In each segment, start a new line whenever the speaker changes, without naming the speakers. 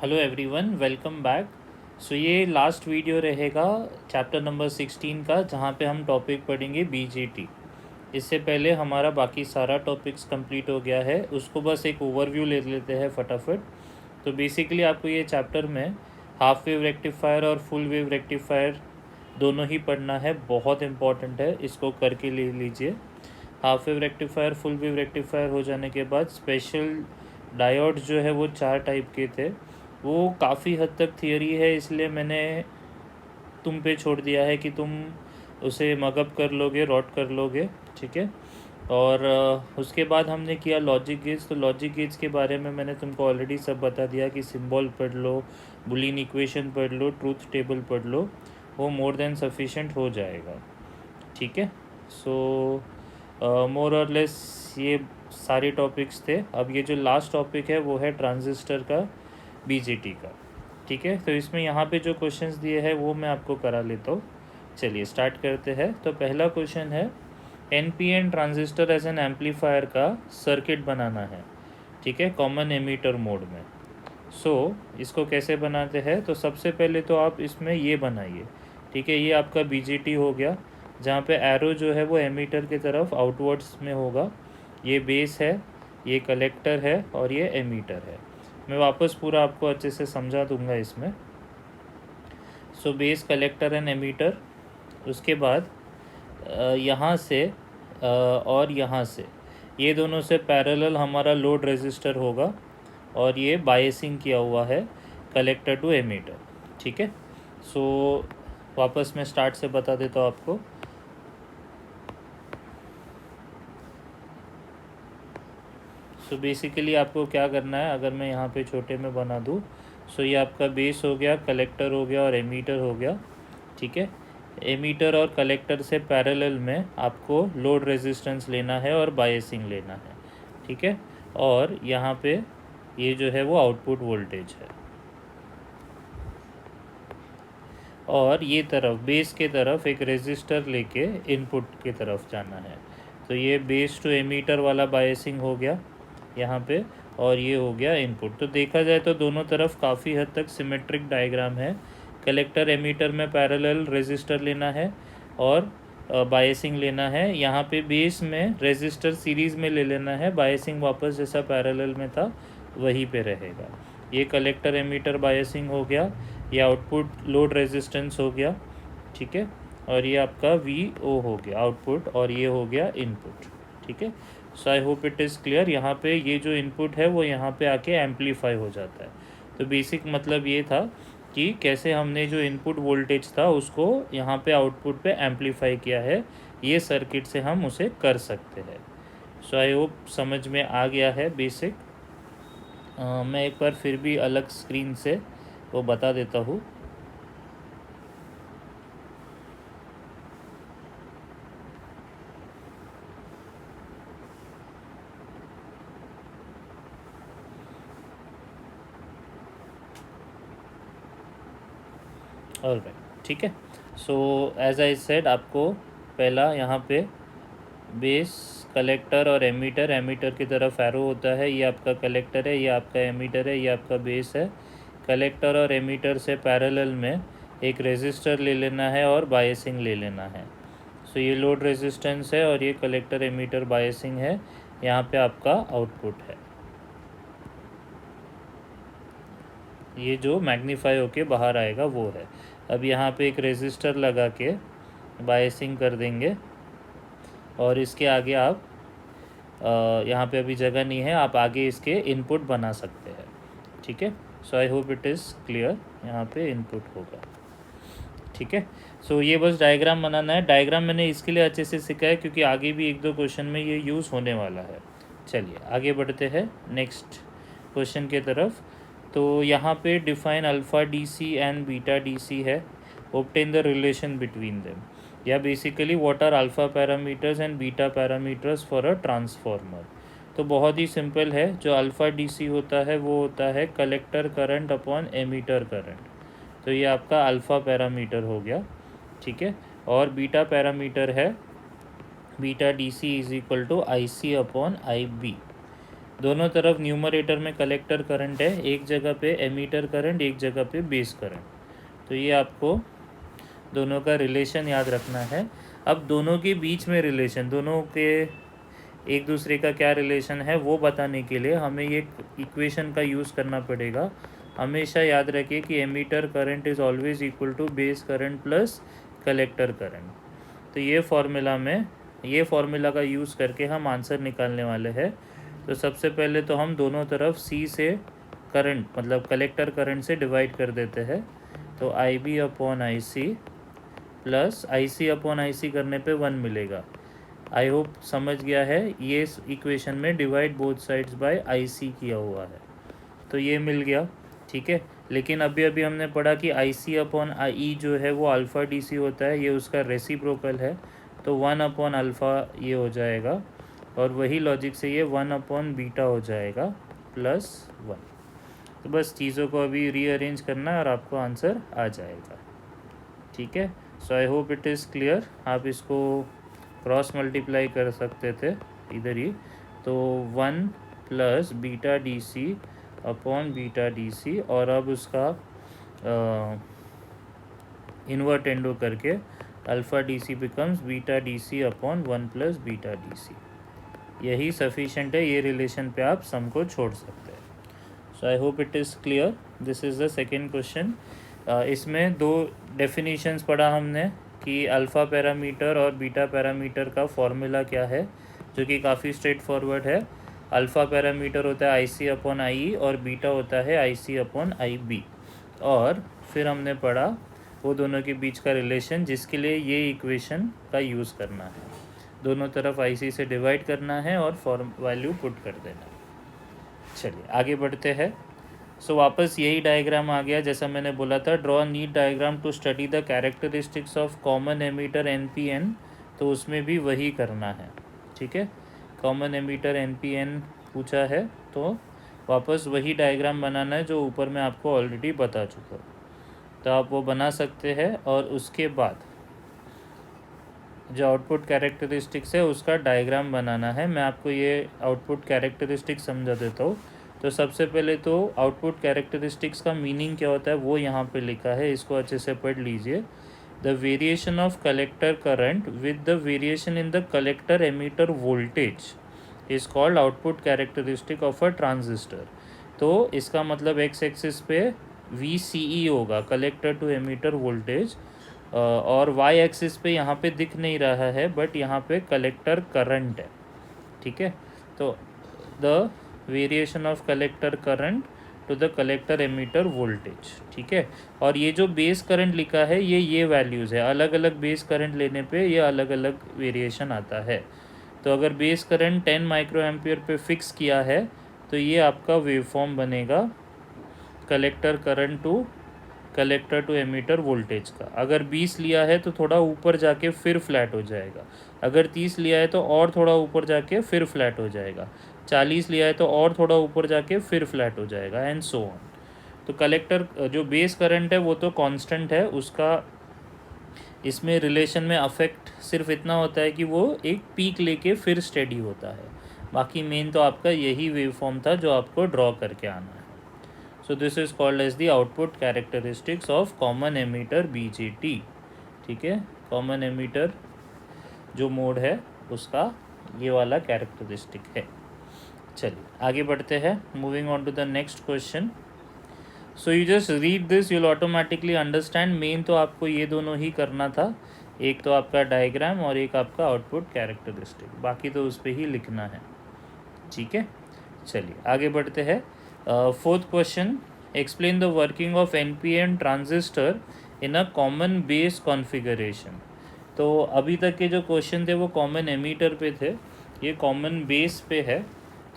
Hello everyone, welcome back. So ये last video रहेगा chapter number 16 का, जहाँ पे हम टॉपिक पढ़ेंगे बीजीटी। इससे पहले हमारा बाकी सारा टॉपिक्स कंप्लीट हो गया है, उसको बस एक ओवरव्यू ले लेते हैं फटाफट। तो बेसिकली आपको ये चैप्टर में हाफ वेव रेक्टिफायर और फुल वेव रेक्टिफायर दोनों ही पढ़ना है, बहुत इंपॉर्टेंट है, इसको करके ले लीजिए। Half wave rectifier full wave rectifier हो जाने के बाद स्पेशल डायोड जो है वो 4 टाइप के थे। वो काफ़ी हद तक थियरी है, इसलिए मैंने तुम पे छोड़ दिया है कि तुम उसे मगअप कर लोगे, रॉट कर लोगे, ठीक है। और उसके बाद हमने किया लॉजिक गेज। तो लॉजिक गेज के बारे में मैंने तुमको ऑलरेडी सब बता दिया कि सिंबल पढ़ लो, बुलियन इक्वेशन पढ़ लो, ट्रूथ टेबल पढ़ लो, वो मोर देन सफिशेंट हो जाएगा, ठीक है। सो मोर और लेस ये सारे टॉपिक्स थे। अब ये जो लास्ट टॉपिक है वो है ट्रांजिस्टर का, बीजेटी का, ठीक है। तो इसमें यहाँ पे जो क्वेश्चंस दिए हैं वो मैं आपको करा लेता हूँ। चलिए स्टार्ट करते हैं। तो पहला क्वेश्चन है, NPN transistor as an amplifier का सर्किट बनाना है, ठीक है, कॉमन एमीटर मोड में। इसको कैसे बनाते हैं? तो सबसे पहले तो आप इसमें ये बनाइए, ठीक है। ये आपका बीजेटी हो गया, जहाँ पे एरो जो है वो एमीटर की तरफ आउटवर्ड्स में होगा। ये बेस है, ये कलेक्टर है और ये एमीटर है। मैं वापस पूरा आपको अच्छे से समझा दूंगा इसमें। Base, collector and emitter. उसके बाद यहाँ से और यहाँ से, ये दोनों से पैरेलल हमारा लोड रेजिस्टर होगा और ये बायसिंग किया हुआ है कलेक्टर टू एमीटर, ठीक है। वापस मैं स्टार्ट से बता देता हूँ आपको। बेसिकली आपको क्या करना है, अगर मैं यहाँ पे छोटे में बना दूँ, ये आपका बेस हो गया, कलेक्टर हो गया और एमीटर हो गया, ठीक है। एमीटर और कलेक्टर से पैरेलल में आपको लोड रेजिस्टेंस लेना है और बायसिंग लेना है, ठीक है। और यहाँ पे ये जो है वो आउटपुट वोल्टेज है, और ये तरफ बेस के तरफ एक रेजिस्टर लेके इनपुट की तरफ जाना है। तो ये बेस टू एमीटर वाला बायसिंग हो गया यहाँ पे, और ये हो गया इनपुट। तो देखा जाए तो दोनों तरफ काफ़ी हद तक सिमेट्रिक डायग्राम है। कलेक्टर एमीटर में पैरेलल रेजिस्टर लेना है और बायसिंग लेना है। यहाँ पे बेस में रेजिस्टर सीरीज़ में ले लेना है, बायसिंग वापस जैसा पैरेलल में था वहीं पे रहेगा। ये कलेक्टर एमीटर बायसिंग हो गया, ये आउटपुट लोड रेजिस्टेंस हो गया, ठीक है। और ये आपका VO हो गया आउटपुट, और ये हो गया इनपुट, ठीक है। आई होप इट इज़ क्लियर। यहाँ पे ये जो इनपुट है वो यहाँ पे आके एम्पलीफाई हो जाता है। तो बेसिक मतलब ये था कि कैसे हमने जो इनपुट वोल्टेज था उसको यहाँ पे आउटपुट पे एम्पलीफाई किया है, ये सर्किट से हम उसे कर सकते हैं। आई होप समझ में आ गया है बेसिक। मैं एक बार फिर भी अलग स्क्रीन से वो बता देता हूँ। ऑलराइट, ठीक है। एज आई सेड, आपको पहला यहाँ पे बेस, कलेक्टर और एमीटर, एमीटर की तरफ एरो होता है, ये आपका कलेक्टर है, ये आपका एमीटर है, ये आपका बेस है। कलेक्टर और एमीटर से पैरेलल में एक रेजिस्टर ले लेना है और बायसिंग ले लेना है। ये लोड रेजिस्टेंस है और ये कलेक्टर एमीटर बायसिंग है। यहाँ पे आपका आउटपुट है, ये जो मैग्नीफाई होके बाहर आएगा वो है। अब यहाँ पे एक रेजिस्टर लगा के बायसिंग कर देंगे, और इसके आगे आप यहाँ पे अभी जगह नहीं है, आप आगे इसके इनपुट बना सकते हैं, ठीक है। आई होप इट इज़ क्लियर। यहाँ पे इनपुट होगा, ठीक है। ये बस डायग्राम बनाना है। डायग्राम मैंने इसके लिए अच्छे से सिखाया क्योंकि आगे भी एक दो क्वेश्चन में ये यूज़ होने वाला है। चलिए आगे बढ़ते हैं नेक्स्ट क्वेश्चन की तरफ। तो यहाँ पे define alpha DC and beta DC है, obtain the relation between them, या basically what are alpha parameters and beta parameters for a transformer. तो बहुत ही सिंपल है। जो अल्फ़ा DC होता है वो होता है collector current upon emitter current. तो ये आपका अल्फ़ा पैरामीटर हो गया, ठीक है। और बीटा पैरामीटर है beta DC is equal to IC upon IB। दोनों तरफ न्यूमरेटर में कलेक्टर करंट है, एक जगह पे एमीटर करंट, एक जगह पे बेस करंट। तो ये आपको दोनों का रिलेशन याद रखना है। अब दोनों के बीच में रिलेशन, दोनों के एक दूसरे का क्या रिलेशन है वो बताने के लिए हमें ये इक्वेशन का यूज़ करना पड़ेगा। हमेशा याद रखिए कि emitter current is always equal to base current plus collector current. तो ये फार्मूला का यूज़ करके हम आंसर निकालने वाले हैं। तो सबसे पहले तो हम दोनों तरफ सी से करंट मतलब कलेक्टर करंट से डिवाइड कर देते हैं। तो I B upon I C plus I C upon I C करने पे 1 मिलेगा। आई होप समझ गया है। ये इस इक्वेशन में डिवाइड बोथ साइड्स बाय आई सी किया हुआ है, तो ये मिल गया। ठीक है, लेकिन अभी अभी हमने पढ़ा कि आई सी अपॉन आई जो है वो अल्फ़ा डी सी होता है, ये उसका रेसिप्रोकल है। तो 1 अपॉन अल्फ़ा ये हो जाएगा, और वही लॉजिक से ये 1 अपॉन बीटा हो जाएगा प्लस 1। तो बस चीज़ों को अभी रीअरेंज करना है और आपको आंसर आ जाएगा। ठीक है, so I hope it is clear. आप इसको क्रॉस मल्टीप्लाई कर सकते थे इधर ही। तो 1 plus beta D C upon beta D C, और अब उसका इन्वर्टेंडो करके alpha D C becomes beta D C upon 1 plus beta D C. यही सफिशेंट है, ये रिलेशन पे आप सम को छोड़ सकते हैं। So I hope it is clear. This is the second question. इसमें दो डेफिनेशंस पढ़ा हमने कि अल्फ़ा पैरामीटर और बीटा पैरामीटर का फॉर्मूला क्या है, जो कि काफ़ी स्ट्रेट फॉरवर्ड है। अल्फ़ा पैरामीटर होता है आई सी अपॉन आई और बीटा होता है आई सी अपॉन आई बी। और फिर हमने पढ़ा वो दोनों के बीच का रिलेशन, जिसके लिए ये इक्वेशन का यूज़ करना है। दोनों तरफ आई सी से डिवाइड करना है और फॉर्म वैल्यू पुट कर देना है। चलिए आगे बढ़ते हैं। सो वापस यही डायग्राम आ गया जैसा मैंने बोला था, draw neat diagram to study the characteristics of common emitter NPN। तो उसमें भी वही करना है। ठीक है, कॉमन एमीटर NPN पूछा है, तो वापस वही डायग्राम बनाना है जो ऊपर मैं आपको ऑलरेडी बता चुका हूँ। तो आप वो बना सकते हैं, और उसके बाद जो आउटपुट कैरेक्टरिस्टिक्स है उसका डायग्राम बनाना है। मैं आपको ये आउटपुट कैरेक्टरिस्टिक्स समझा देता हूँ। तो सबसे पहले तो आउटपुट कैरेक्टरिस्टिक्स का मीनिंग क्या होता है वो यहाँ पे लिखा है, इसको अच्छे से पढ़ लीजिए। The variation of collector current with the variation in the collector emitter voltage is called output characteristic of a transistor. तो इसका मतलब एक्स एक्सिस पे VCE होगा, कलेक्टर टू एमीटर वोल्टेज, और वाई एक्सिस पे यहाँ पे दिख नहीं रहा है बट यहाँ पे कलेक्टर करंट है। ठीक है, तो the variation of collector current to the collector emitter voltage. ठीक है, और ये जो बेस करंट लिखा है ये वैल्यूज़ है। अलग अलग बेस करंट लेने पे ये अलग अलग वेरिएशन आता है। तो अगर बेस करंट 10 माइक्रो एम्पियर पे फिक्स किया है तो ये आपका वेवफॉर्म बनेगा collector current to collector to emitter voltage का। अगर 20 लिया है तो थोड़ा ऊपर जाके फिर फ्लैट हो जाएगा। अगर 30 लिया है तो और थोड़ा ऊपर जाके फिर फ्लैट हो जाएगा। 40 लिया है तो और थोड़ा ऊपर जाके फिर फ्लैट हो जाएगा, एंड सो ऑन। तो कलेक्टर जो बेस करंट है वो तो कांस्टेंट है, उसका इसमें रिलेशन में अफेक्ट सिर्फ इतना होता है कि वो एक पीक लेके फिर स्टेडी होता है। बाकी मेन तो आपका यही वेवफॉर्म था जो आपको ड्रॉ करके आना है। So this is called as the output characteristics of common emitter BJT। ठीक है, कॉमन एमीटर जो मोड है उसका ये वाला कैरेक्टरिस्टिक है। चलिए आगे बढ़ते हैं, moving on to the next question. So you just read this, you'll automatically understand. Main तो आपको ये दोनों ही करना था, एक तो आपका डायग्राम और एक आपका आउटपुट कैरेक्टरिस्टिक, बाकी तो उस पर ही लिखना है। ठीक है, चलिए आगे बढ़ते हैं। Fourth question, explain the working of NPN transistor in a common base configuration. तो अभी तक के जो क्वेश्चन थे वो कॉमन एमीटर पे थे, ये कॉमन बेस पे है।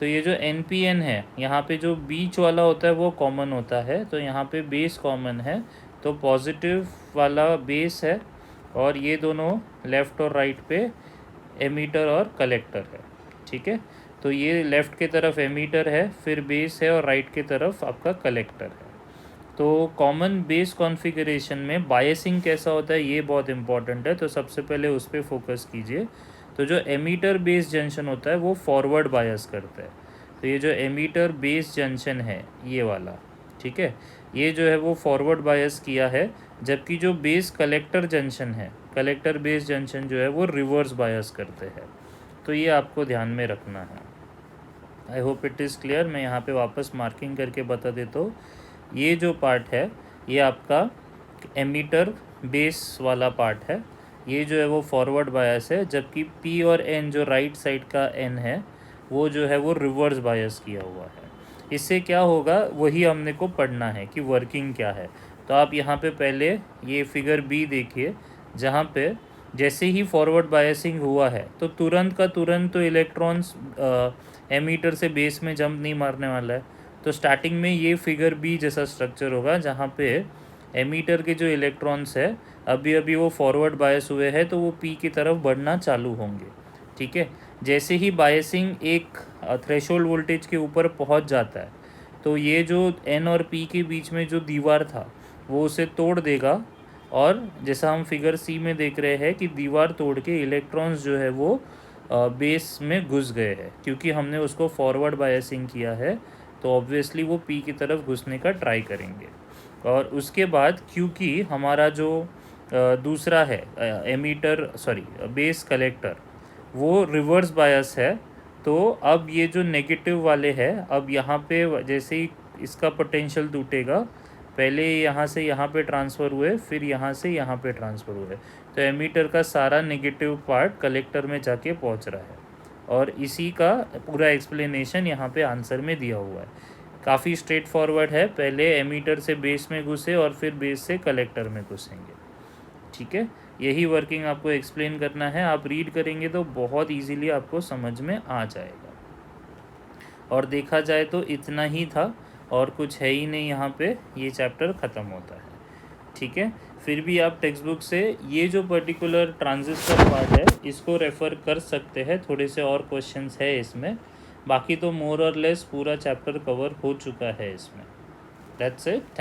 तो ये जो NPN है यहाँ पे जो बीच वाला होता है वो कॉमन होता है, तो यहाँ पे बेस कॉमन है, तो पॉजिटिव वाला बेस है, और ये दोनों लेफ़्ट और राइट पे एमीटर और कलेक्टर है। ठीक है, तो ये लेफ़्ट के तरफ एमीटर है, फिर बेस है, और राइट के तरफ आपका कलेक्टर है। तो कॉमन बेस कॉन्फ़िगरेशन में बायसिंग कैसा होता है ये बहुत इंपॉर्टेंट है, तो सबसे पहले उस पर फोकस कीजिए। तो जो एमीटर बेस जंक्शन होता है वो फॉरवर्ड बायस करता है। तो ये जो एमीटर बेस जंक्शन है ये वाला, ठीक है, ये जो है वो फॉरवर्ड बायस किया है, जबकि जो बेस कलेक्टर जंक्शन है, कलेक्टर बेस जंक्शन जो है वो रिवर्स बायस करते हैं। तो ये आपको ध्यान में रखना है। आई होप इट इज़ क्लियर। मैं यहाँ पे वापस मार्किंग करके बता देता हूँ। ये जो पार्ट है ये आपका एमीटर बेस वाला पार्ट है, ये जो है वो फॉरवर्ड बायस है, जबकि पी और एन जो राइट साइड का एन है वो जो है वो रिवर्स बायस किया हुआ है। इससे क्या होगा वही हमने को पढ़ना है कि वर्किंग क्या है। तो आप यहाँ पे पहले ये फिगर बी देखिए, जहाँ पे जैसे ही फॉरवर्ड बायसिंग हुआ है तो तुरंत का तुरंत तो इलेक्ट्रॉन्स एमीटर से बेस में जंप नहीं मारने वाला है। तो स्टार्टिंग में ये फिगर बी जैसा स्ट्रक्चर होगा, जहाँ पे एमीटर के जो इलेक्ट्रॉन्स है अभी अभी वो फॉरवर्ड बायस हुए हैं तो वो पी की तरफ बढ़ना चालू होंगे, ठीक है। जैसे ही बायसिंग एक थ्रेशोल्ड वोल्टेज के ऊपर पहुंच जाता है तो ये जो एन और पी के बीच में जो दीवार था वो उसे तोड़ देगा, और जैसा हम फिगर सी में देख रहे हैं कि दीवार तोड़ के इलेक्ट्रॉन्स जो है वो बेस में घुस गए हैं, क्योंकि हमने उसको फॉरवर्ड बायसिंग किया है तो ऑब्वियसली वो पी की तरफ घुसने का ट्राई करेंगे। और उसके बाद क्योंकि हमारा जो दूसरा है एमीटर बेस कलेक्टर वो रिवर्स बायस है, तो अब ये जो नेगेटिव वाले है, अब यहाँ पे जैसे ही इसका पोटेंशियल टूटेगा, पहले यहाँ से यहाँ पे ट्रांसफ़र हुए, फिर यहाँ से यहाँ पे ट्रांसफ़र हुए, तो एमीटर का सारा नेगेटिव पार्ट कलेक्टर में जाके पहुँच रहा है। और इसी का पूरा एक्सप्लेनेशन यहाँ पे आंसर में दिया हुआ है। काफ़ी स्ट्रेट फॉरवर्ड है, पहले एमीटर से बेस में घुसे और फिर बेस से कलेक्टर में घुसेंगे, ठीक है। यही वर्किंग आपको एक्सप्लेन करना है, आप रीड करेंगे तो बहुत इजीली आपको समझ में आ जाएगा। और देखा जाए तो इतना ही था और कुछ है ही नहीं, यहाँ पे ये चैप्टर ख़त्म होता है, ठीक है। फिर भी आप टेक्स्ट बुक से ये जो पर्टिकुलर ट्रांजिस्टर पार्ट है इसको रेफ़र कर सकते हैं, थोड़े से और क्वेश्चंस है इसमें, बाकी तो मोर और लेस पूरा चैप्टर कवर हो चुका है इसमें। That's it.